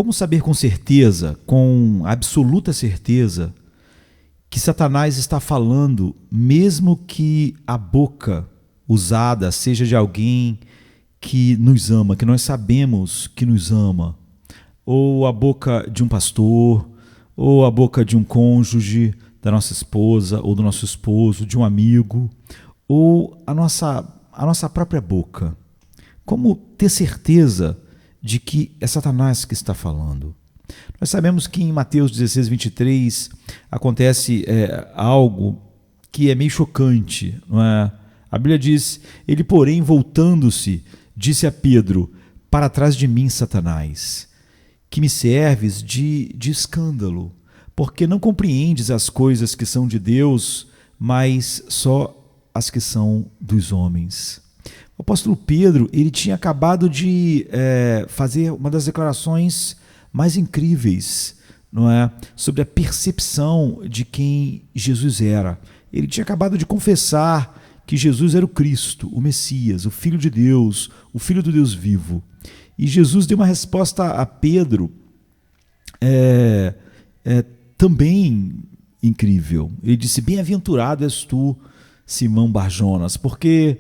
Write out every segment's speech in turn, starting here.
Como saber com certeza, com absoluta certeza, que Satanás está falando, mesmo que a boca usada seja de alguém que nos ama, que nós sabemos que nos ama, ou a boca de um pastor, ou a boca de um cônjuge, da nossa esposa, ou do nosso esposo, de um amigo, ou a nossa própria boca. Como ter certeza de que é Satanás que está falando? Nós sabemos que em Mateus 16, 23 acontece algo que é meio chocante, não é? A Bíblia diz: ele, porém, voltando-se, disse a Pedro: para trás de mim, Satanás, que me serves de escândalo, porque não compreendes as coisas que são de Deus, mas só as que são dos homens. O apóstolo Pedro, ele tinha acabado de fazer uma das declarações mais incríveis, não é? Sobre a percepção de quem Jesus era. Ele tinha acabado de confessar que Jesus era o Cristo, o Messias, o Filho de Deus, o Filho do Deus vivo. E Jesus deu uma resposta a Pedro também incrível. Ele disse: bem-aventurado és tu, Simão Barjonas, porque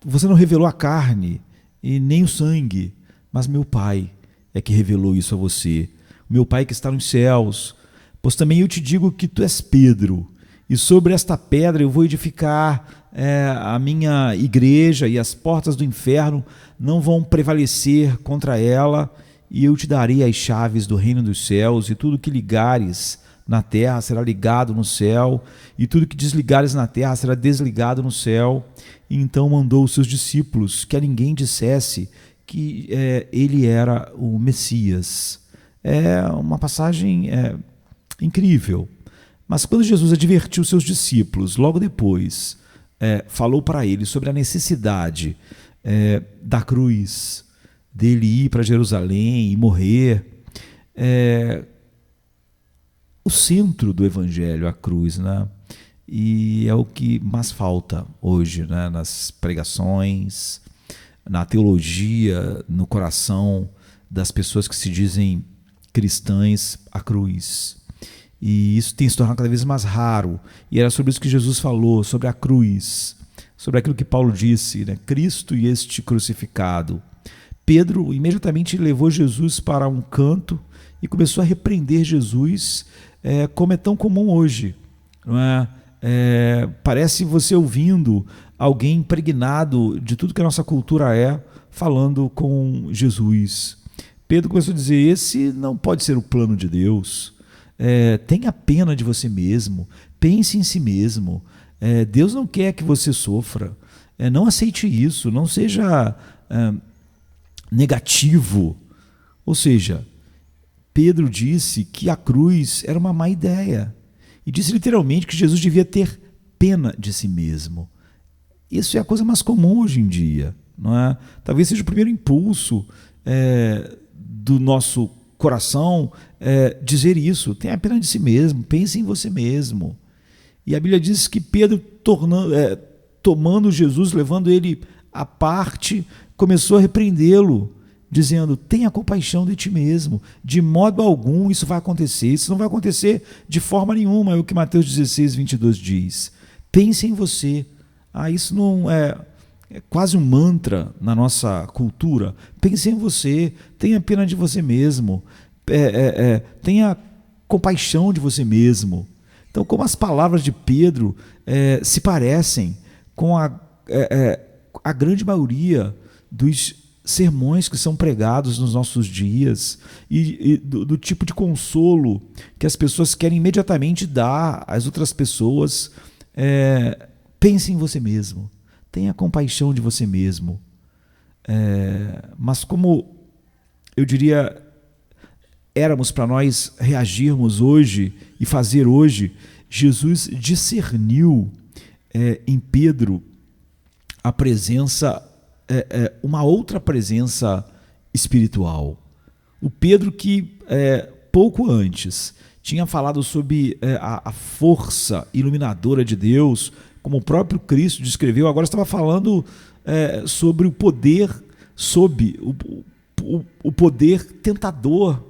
você não revelou a carne e nem o sangue, mas meu Pai é que revelou isso a você. O meu Pai que está nos céus. Pois também eu te digo que tu és Pedro, e sobre esta pedra eu vou edificar a minha igreja, e as portas do inferno não vão prevalecer contra ela, e eu te darei as chaves do reino dos céus, e tudo que ligares na terra será ligado no céu, e tudo que desligares na terra será desligado no céu. E então mandou os seus discípulos que a ninguém dissesse que ele era o Messias. É uma passagem incrível. Mas quando Jesus advertiu seus discípulos, logo depois, falou para eles sobre a necessidade da cruz, dele ir para Jerusalém e morrer. O centro do evangelho, a cruz, né? E é o que mais falta hoje, né? Nas pregações, na teologia, no coração das pessoas que se dizem cristãs, a cruz. E isso tem se tornado cada vez mais raro. E era sobre isso que Jesus falou, sobre a cruz, sobre aquilo que Paulo disse, né? Cristo e este crucificado. Pedro imediatamente levou Jesus para um canto e começou a repreender Jesus, como é tão comum hoje, não é? Parece você ouvindo alguém impregnado de tudo que a nossa cultura falando com Jesus. Pedro começou a dizer: esse não pode ser o plano de Deus. Tenha pena de você mesmo, pense em si mesmo. Deus não quer que você sofra. Não aceite isso, não seja negativo. Ou seja, Pedro disse que a cruz era uma má ideia. E disse literalmente que Jesus devia ter pena de si mesmo. Isso é a coisa mais comum hoje em dia, não é? Talvez seja o primeiro impulso do nosso coração dizer isso: tenha pena de si mesmo, pense em você mesmo. E a Bíblia diz que Pedro, tomando Jesus, levando ele à parte, começou a repreendê-lo, dizendo: tenha compaixão de ti mesmo, de modo algum isso vai acontecer, isso não vai acontecer de forma nenhuma. É o que Mateus 16, 22 diz. Pense em você. Isso não é quase um mantra na nossa cultura. Pense em você, tenha pena de você mesmo, tenha compaixão de você mesmo. Então, como as palavras de Pedro se parecem com a grande maioria dos sermões que são pregados nos nossos dias e do tipo de consolo que as pessoas querem imediatamente dar às outras pessoas. Pense em você mesmo, tenha compaixão de você mesmo. Mas como eu diria, éramos para nós reagirmos hoje e fazer hoje, Jesus discerniu em Pedro a presença, uma outra presença espiritual. O Pedro que pouco antes tinha falado sobre a força iluminadora de Deus, como o próprio Cristo descreveu, agora estava falando sobre o poder, sob o poder tentador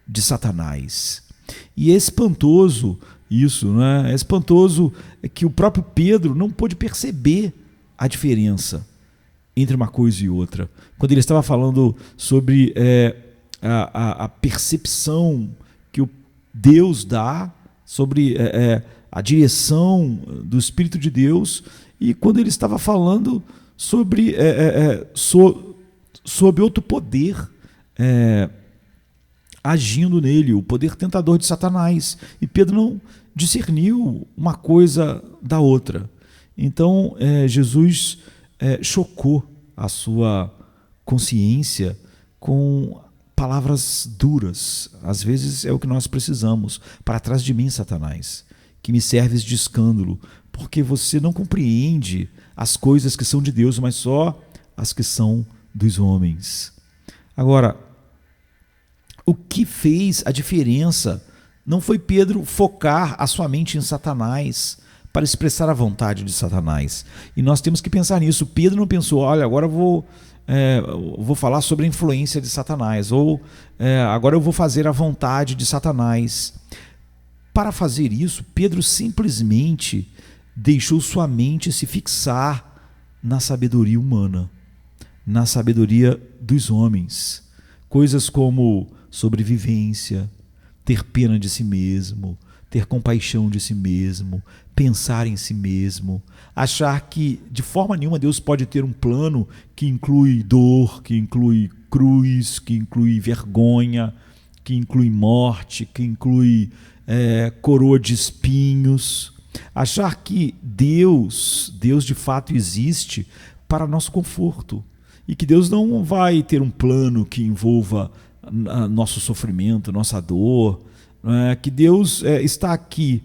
de Satanás. E é espantoso isso, né? É espantoso que o próprio Pedro não pôde perceber a diferença entre uma coisa e outra. Quando ele estava falando sobre a percepção que o Deus dá, sobre a direção do Espírito de Deus, e quando ele estava falando sobre outro poder agindo nele, o poder tentador de Satanás. E Pedro não discerniu uma coisa da outra. Então, Jesus chocou a sua consciência com palavras duras. Às vezes é o que nós precisamos. Para trás de mim, Satanás, que me serves de escândalo, porque você não compreende as coisas que são de Deus, mas só as que são dos homens. Agora, o que fez a diferença não foi Pedro focar a sua mente em Satanás para expressar a vontade de Satanás. E nós temos que pensar nisso. Pedro não pensou, olha, agora eu vou falar sobre a influência de Satanás, ou agora eu vou fazer a vontade de Satanás. Para fazer isso, Pedro simplesmente deixou sua mente se fixar na sabedoria humana, na sabedoria dos homens. Coisas como sobrevivência, ter pena de si mesmo, ter compaixão de si mesmo, pensar em si mesmo, achar que de forma nenhuma Deus pode ter um plano que inclui dor, que inclui cruz, que inclui vergonha, que inclui morte, que inclui coroa de espinhos. Achar que Deus de fato existe para nosso conforto e que Deus não vai ter um plano que envolva nosso sofrimento, nossa dor, que Deus está aqui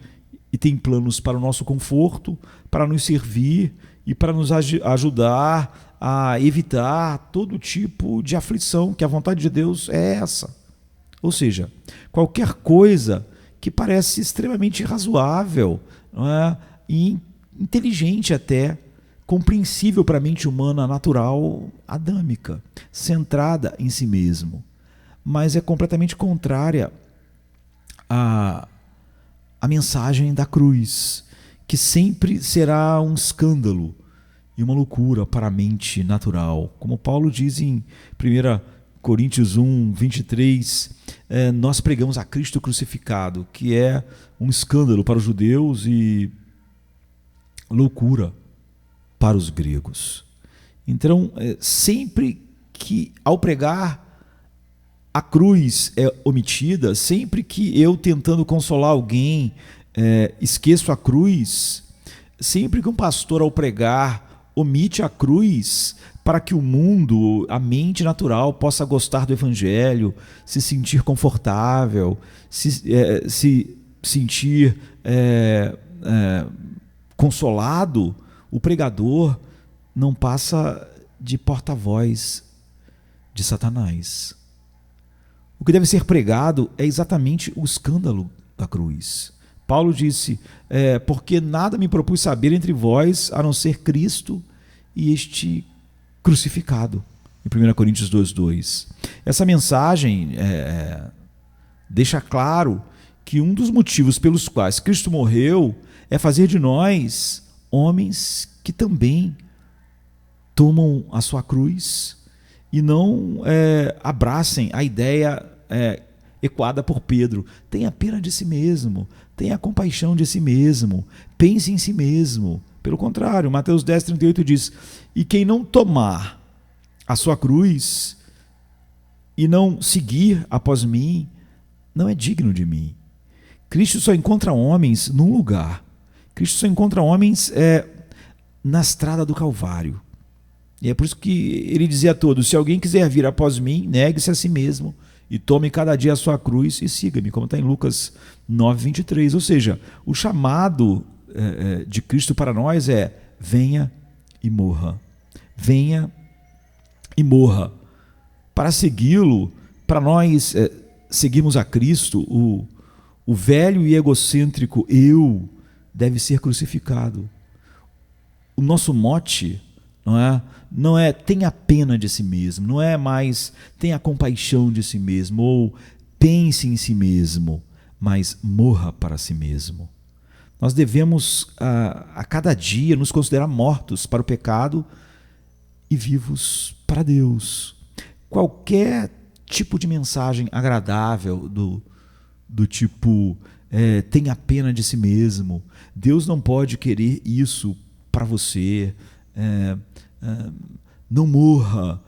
e tem planos para o nosso conforto, para nos servir e para nos ajudar a evitar todo tipo de aflição, que a vontade de Deus é essa. Ou seja, qualquer coisa que parece extremamente razoável, e inteligente até, compreensível para a mente humana natural, adâmica, centrada em si mesmo, mas é completamente contrária à mensagem da cruz, que sempre será um escândalo e uma loucura para a mente natural. Como Paulo diz em 1 Coríntios 1, 23, nós pregamos a Cristo crucificado, que é um escândalo para os judeus e loucura para os gregos. Então, sempre que ao pregar a cruz é omitida, sempre que eu tentando consolar alguém esqueço a cruz, sempre que um pastor ao pregar omite a cruz para que o mundo, a mente natural, possa gostar do evangelho, se sentir confortável, se sentir consolado, o pregador não passa de porta-voz de Satanás. O que deve ser pregado é exatamente o escândalo da cruz. Paulo disse, porque nada me propus saber entre vós, a não ser Cristo e este crucificado, em 1 Coríntios 2:2. Essa mensagem deixa claro que um dos motivos pelos quais Cristo morreu é fazer de nós homens que também tomam a sua cruz e não abracem a ideia ecoada por Pedro. Tenha pena de si mesmo, tenha compaixão de si mesmo, pense em si mesmo. Pelo contrário, Mateus 10:38 diz, e quem não tomar a sua cruz e não seguir após mim, não é digno de mim. Cristo só encontra homens num lugar. Cristo só encontra homens na estrada do Calvário. E é por isso que ele dizia a todos, se alguém quiser vir após mim, negue-se a si mesmo e tome cada dia a sua cruz e siga-me, como está em Lucas 9:23. Ou seja, o chamado de Cristo para nós é, venha e morra. Venha e morra. Para segui-lo, para nós seguirmos a Cristo, o velho e egocêntrico eu deve ser crucificado. O nosso mote não é? Não é tenha pena de si mesmo, não é mais tenha compaixão de si mesmo ou pense em si mesmo, mas morra para si mesmo. Nós devemos a cada dia nos considerar mortos para o pecado e vivos para Deus. Qualquer tipo de mensagem agradável do tipo tenha pena de si mesmo, Deus não pode querer isso para você. Não morra,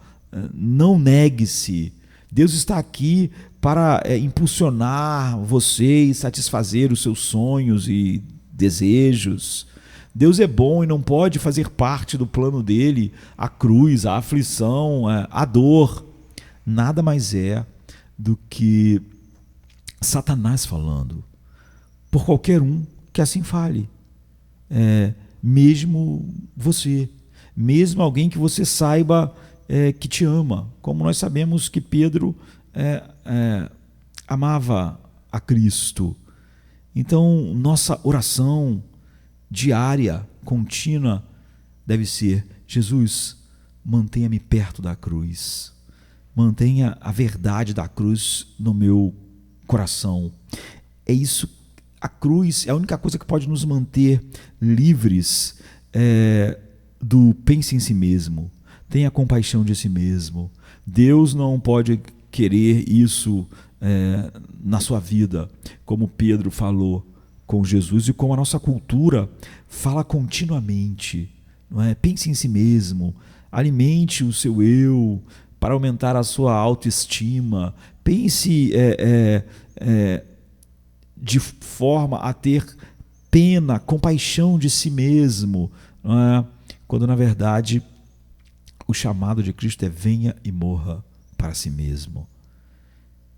não negue-se. Deus está aqui para impulsionar você e satisfazer os seus sonhos e desejos. Deus é bom e não pode fazer parte do plano dele a cruz, a aflição, a dor. Nada mais é do que Satanás falando, por qualquer um que assim fale. Mesmo você, mesmo alguém que você saiba que te ama, como nós sabemos que Pedro amava a Cristo. Então, nossa oração diária, contínua, deve ser: Jesus, mantenha-me perto da cruz, mantenha a verdade da cruz no meu coração. É isso. A cruz é a única coisa que pode nos manter livres do pense em si mesmo, tenha compaixão de si mesmo. Deus não pode querer isso na sua vida, como Pedro falou com Jesus e como a nossa cultura fala continuamente. Não é? Pense em si mesmo, alimente o seu eu para aumentar a sua autoestima, pense de forma a ter pena, compaixão de si mesmo, não é? Quando na verdade o chamado de Cristo é venha e morra para si mesmo.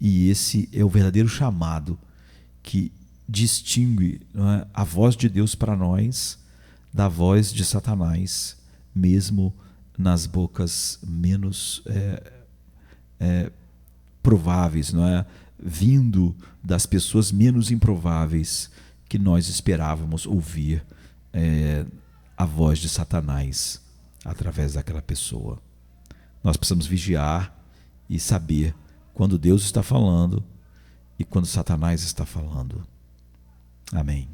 E esse é o verdadeiro chamado que distingue, não é, a voz de Deus para nós da voz de Satanás, mesmo nas bocas menos prováveis, não é? Vindo das pessoas menos improváveis que nós esperávamos ouvir a voz de Satanás através daquela pessoa. Nós precisamos vigiar e saber quando Deus está falando e quando Satanás está falando. Amém.